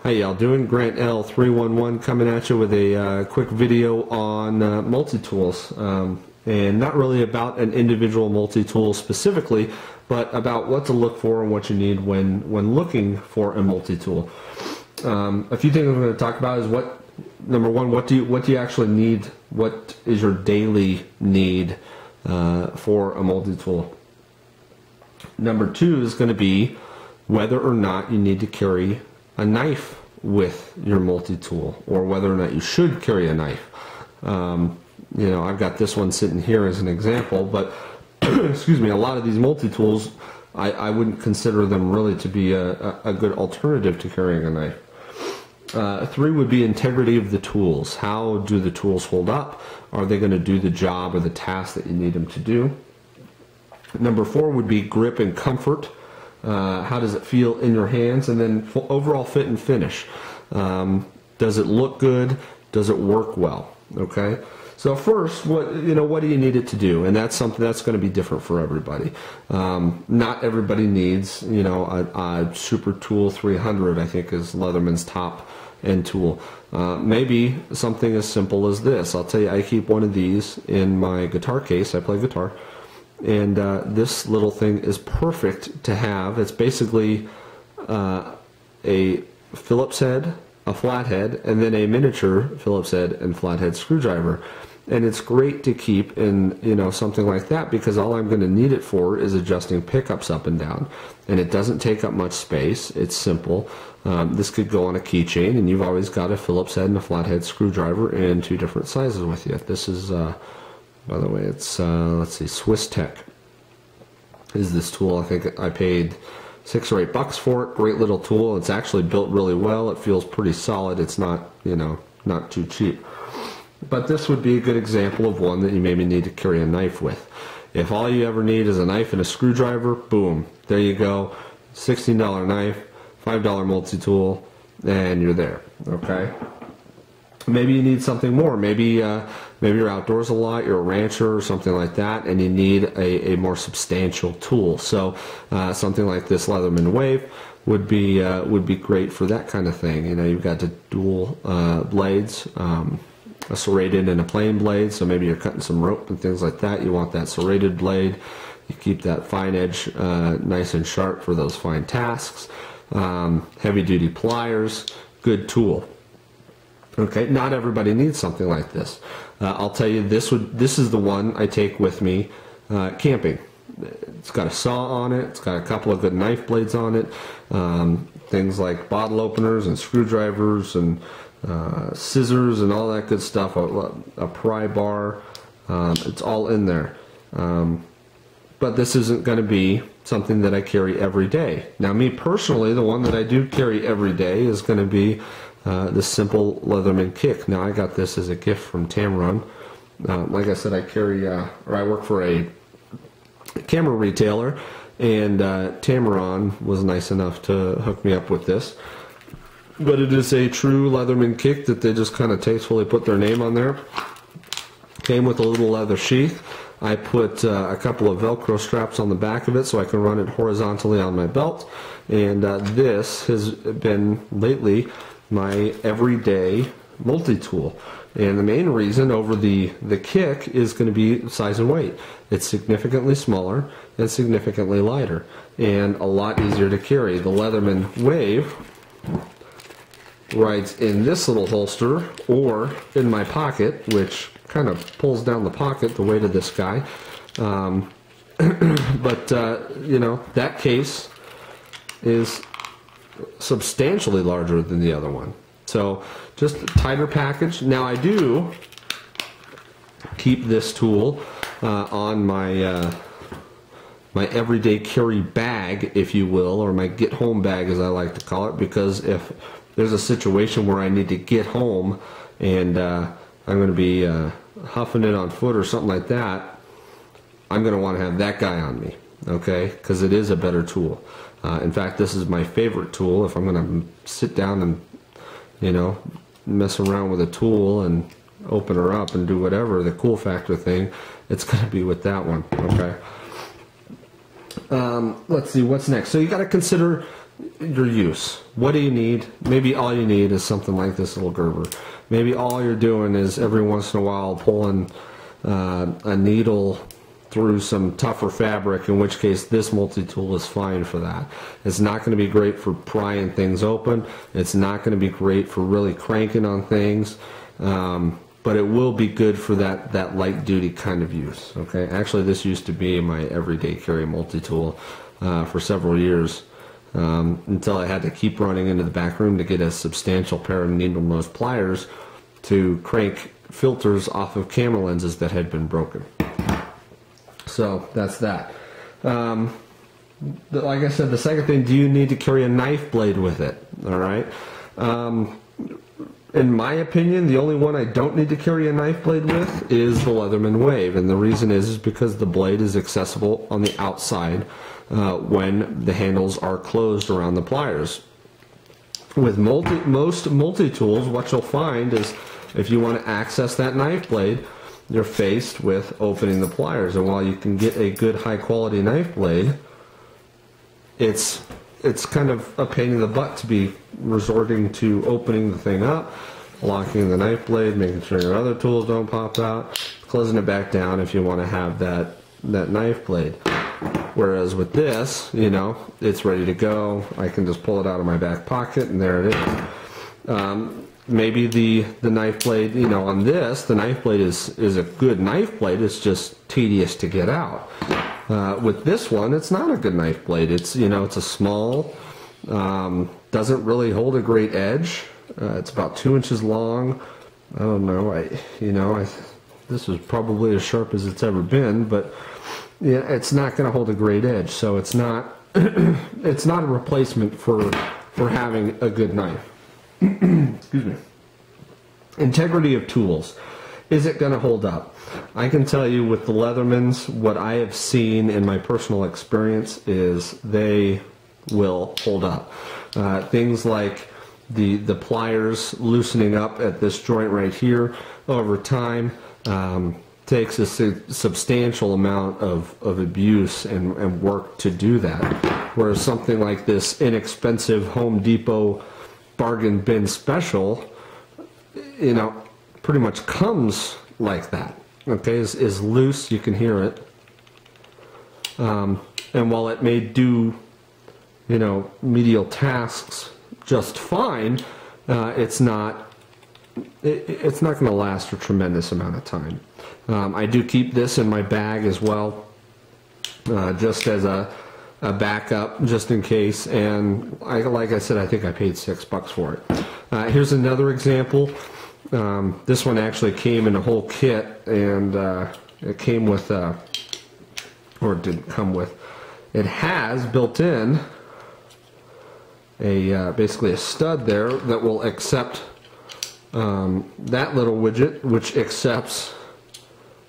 Hey, y'all doing? Grant L311 coming at you with a quick video on multi-tools. And not really about an individual multi-tool specifically, but about what to look for and what you need when looking for a multi-tool. A few things I'm going to talk about is number one, what do you actually need? What is your daily need for a multi-tool? Number two is going to be whether or not you need to carry a knife with your multi-tool, or whether or not you should carry a knife. You know, I've got this one sitting here as an example, but excuse me, a lot of these multi-tools, I wouldn't consider them really to be a good alternative to carrying a knife. Three would be integrity of the tools. How do the tools hold up? Are they going to do the job or the task that you need them to do? Number four would be grip and comfort. How does it feel in your hands? And then overall fit and finish. Does it look good? Does it work well? Okay. So first, what do you need it to do? And that's something that's going to be different for everybody. Not everybody needs, a Super Tool 300, I think is Leatherman's top end tool. Maybe something as simple as this. I'll tell you, I keep one of these in my guitar case. I play guitar. And this little thing is perfect to have. It's basically a Phillips head, a flathead, and then a miniature Phillips head and flathead screwdriver. And it's great to keep in something like that, because all I'm going to need it for is adjusting pickups up and down. And it doesn't take up much space. It's simple. This could go on a keychain, and you've always got a Phillips head and a flathead screwdriver in two different sizes with you. This is by the way, it's, let's see, Swiss Tech is this tool. I think I paid $6 or $8 for it. Great little tool. It's actually built really well. It feels pretty solid. It's not, not too cheap. But this would be a good example of one that you maybe need to carry a knife with. If all you ever need is a knife and a screwdriver, boom, there you go. $16 knife, $5 multi-tool, and you're there, okay? Maybe you need something more. Maybe you're outdoors a lot, you're a rancher or something like that, and you need a more substantial tool. So something like this Leatherman Wave would be great for that kind of thing. You've got the dual blades, a serrated and a plain blade. So maybe you're cutting some rope and things like that. You want that serrated blade. You keep that fine edge nice and sharp for those fine tasks. Heavy duty pliers, good tool. Okay, not everybody needs something like this. I'll tell you, this is the one I take with me camping. It's got a saw on it. It's got a couple of good knife blades on it. Things like bottle openers and screwdrivers and scissors and all that good stuff. A pry bar. It's all in there. But this isn't going to be something that I carry every day. Now, me personally, the one that I do carry every day is going to be this simple Leatherman Kick. Now, I got this as a gift from Tamron. Like I said, I work for a camera retailer, and Tamron was nice enough to hook me up with this. But it is a true Leatherman Kick that they just kind of tastefully put their name on there. Came with a little leather sheath. I put a couple of Velcro straps on the back of it so I can run it horizontally on my belt. And this has been lately my everyday multi-tool. And the main reason over the Kick is going to be size and weight. It's significantly smaller and significantly lighter and a lot easier to carry. The Leatherman Wave rides in this little holster or in my pocket, which kind of pulls down the pocket, the weight of this guy. But that case is substantially larger than the other one. So just a tighter package. Now, I do keep this tool on my my everyday carry bag, if you will, or my get home bag as I like to call it, because if there's a situation where I need to get home and I'm going to be huffing it on foot or something like that, I'm going to want to have that guy on me, okay, because it is a better tool. In fact, this is my favorite tool. If I'm going to sit down and mess around with a tool and open her up and do whatever, the cool factor thing, it's going to be with that one, okay. Let's see, what's next? So you got to consider your use. What do you need? Maybe all you need is something like this little Gerber. Maybe all you're doing is every once in a while pulling a needle through some tougher fabric, in which case this multi-tool is fine for that. It's not going to be great for prying things open. It's not going to be great for really cranking on things. But it will be good for that light duty kind of use. Okay, actually this used to be my everyday carry multi-tool for several years, until I had to keep running into the back room to get a substantial pair of needle nose pliers to crank filters off of camera lenses that had been broken. So that's that. Like I said, the second thing, do you need to carry a knife blade with it? All right. In my opinion, the only one I don't need to carry a knife blade with is the Leatherman Wave, and the reason is because the blade is accessible on the outside when the handles are closed around the pliers. With most multi-tools, what you'll find is if you want to access that knife blade, you're faced with opening the pliers, and while you can get a good high-quality knife blade, it's kind of a pain in the butt to be resorting to opening the thing up, locking the knife blade, making sure your other tools don't pop out, closing it back down if you want to have that knife blade. Whereas with this, you know, it's ready to go. I can just pull it out of my back pocket and there it is. Maybe the knife blade, you know, on this, the knife blade is a good knife blade. It's just tedious to get out. With this one, it's not a good knife blade. It's, you know, it's a small, doesn't really hold a great edge. It's about 2 inches long. I don't know. This is probably as sharp as it's ever been, but yeah, it's not going to hold a great edge. So it's not, it's not a replacement for having a good knife. Excuse me. Integrity of tools. Is it going to hold up? I can tell you with the Leathermans, what I have seen in my personal experience is they will hold up. Things like the pliers loosening up at this joint right here over time takes a substantial amount of abuse and work to do that. Whereas something like this inexpensive Home Depot bargain bin special, you know, pretty much comes like that. Okay, is loose, you can hear it. And while it may do, you know, medial tasks just fine, it's not going to last a tremendous amount of time. I do keep this in my bag as well, just as a backup, just in case. And like I said, I think I paid $6 for it. Here's another example. This one actually came in a whole kit, and it came with, or it didn't come with, it has built in a basically a stud there that will accept that little widget, which accepts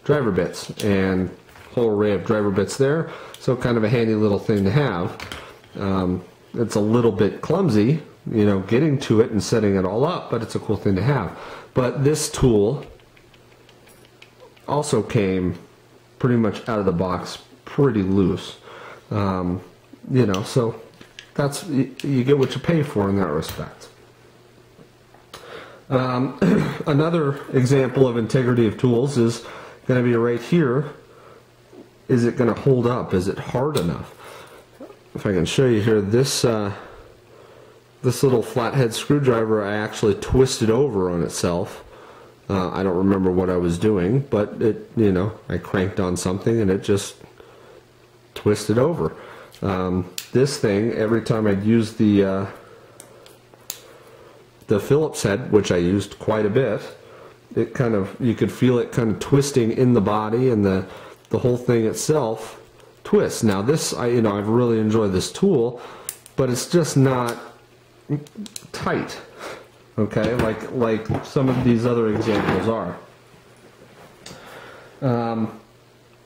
driver bits, and a whole array of driver bits there. So kind of a handy little thing to have. It's a little bit clumsy, you know, getting to it and setting it all up, but it's a cool thing to have. But this tool also came pretty much out of the box pretty loose. You know, so that's, you get what you pay for in that respect. Another example of integrity of tools is going to be right here. Is it going to hold up? Is it hard enough? If I can show you here, this this little flathead screwdriver I actually twisted over on itself. I don't remember what I was doing, but it, you know, I cranked on something and it just twisted over. This thing, every time I'd use the Phillips head, which I used quite a bit, it kind of, you could feel it kind of twisting in the body, and the whole thing itself twists. Now this, you know, I've really enjoyed this tool, but it's just not tight, okay, like some of these other examples are.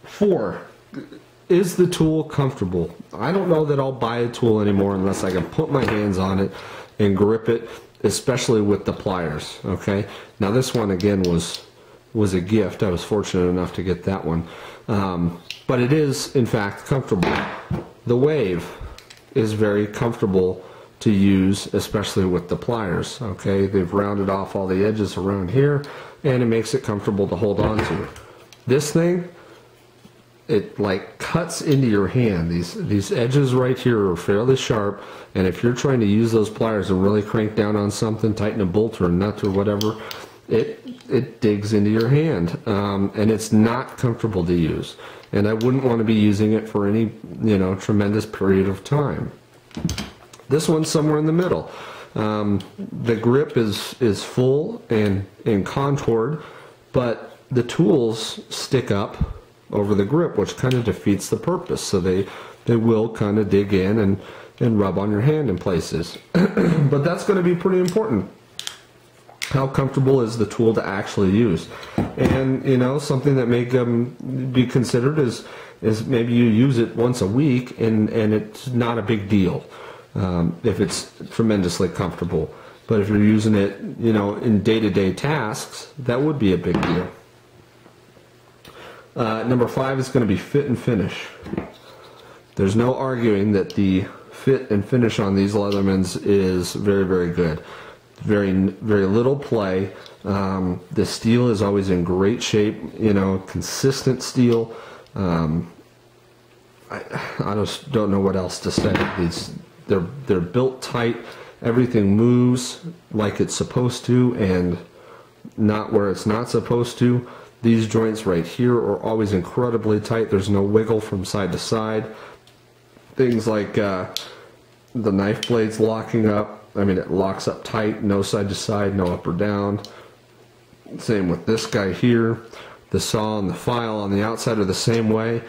4, is the tool comfortable? I don't know that I'll buy a tool anymore unless I can put my hands on it and grip it, especially with the pliers. Okay, now this one again was a gift. I was fortunate enough to get that one, but it is in fact comfortable. The Wave, is very comfortable to use, especially with the pliers. Okay, they've rounded off all the edges around here, and it makes it comfortable to hold on to. This thing, it like cuts into your hand. These edges right here are fairly sharp, and if you're trying to use those pliers and really crank down on something, tighten a bolt or a nut or whatever, it digs into your hand, and it's not comfortable to use. And I wouldn't want to be using it for any, you know, tremendous period of time. This one's somewhere in the middle. The grip is full and contoured, but the tools stick up over the grip, which kind of defeats the purpose. So they will kind of dig in and rub on your hand in places. But that's going to be pretty important. How comfortable is the tool to actually use? And, you know, something that may be considered is maybe you use it once a week and it's not a big deal if it's tremendously comfortable. But if you're using it, you know, in day-to-day tasks, that would be a big deal. Number 5 is going to be fit and finish. There's no arguing that the fit and finish on these Leathermans is very, very good. Very little play. The steel is always in great shape, you know, consistent steel. I just don't know what else to say. They're built tight. Everything moves like it's supposed to and not where it's not supposed to. These joints right here are always incredibly tight. There's no wiggle from side to side. Things like the knife blades locking up. I mean, it locks up tight, no side to side, no up or down. Same with this guy here. The saw and the file on the outside are the same way.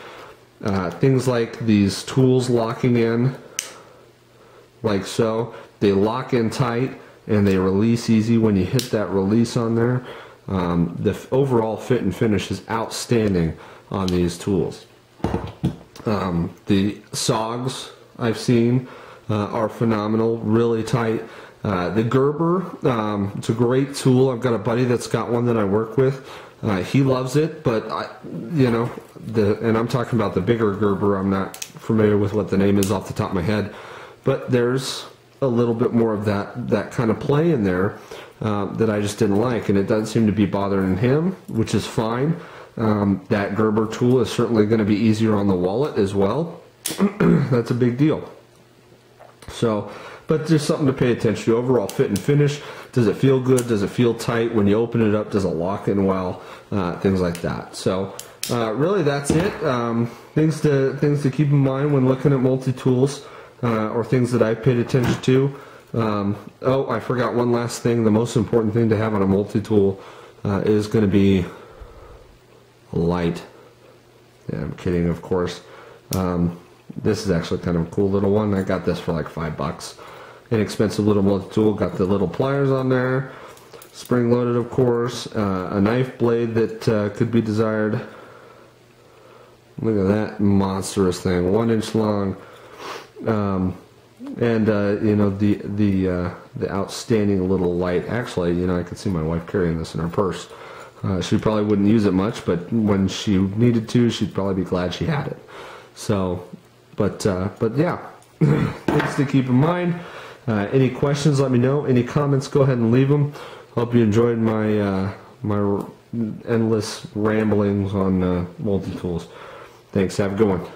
Things like these tools locking in, like so. They lock in tight and they release easy when you hit that release on there. The overall fit and finish is outstanding on these tools. The SOGs I've seen are phenomenal, really tight. The Gerber, it's a great tool. I've got a buddy that's got one that I work with. He loves it, but you know, and I'm talking about the bigger Gerber. I'm not familiar with what the name is off the top of my head, but there's a little bit more of that kind of play in there that I just didn't like, and it doesn't seem to be bothering him, which is fine. That Gerber tool is certainly going to be easier on the wallet as well. That's a big deal. So, but there's something to pay attention to. Overall fit and finish. Does it feel good? Does it feel tight? When you open it up, does it lock in well? Things like that. So, really that's it. Things to keep in mind when looking at multi-tools, or things that I've paid attention to. Oh, I forgot one last thing. The most important thing to have on a multi-tool is going to be light. Yeah, I'm kidding, of course. This is actually kind of a cool little one. I got this for like $5. Inexpensive little multi-tool. Got the little pliers on there. Spring loaded, of course. A knife blade that could be desired. Look at that monstrous thing. 1 inch long. And you know, the outstanding little light. Actually, you know, I could see my wife carrying this in her purse. She probably wouldn't use it much, but when she needed to, she'd probably be glad she had it. So, but yeah, things to keep in mind. Any questions, let me know. Any comments, go ahead and leave them. Hope you enjoyed my my endless ramblings on multi-tools. Thanks, have a good one.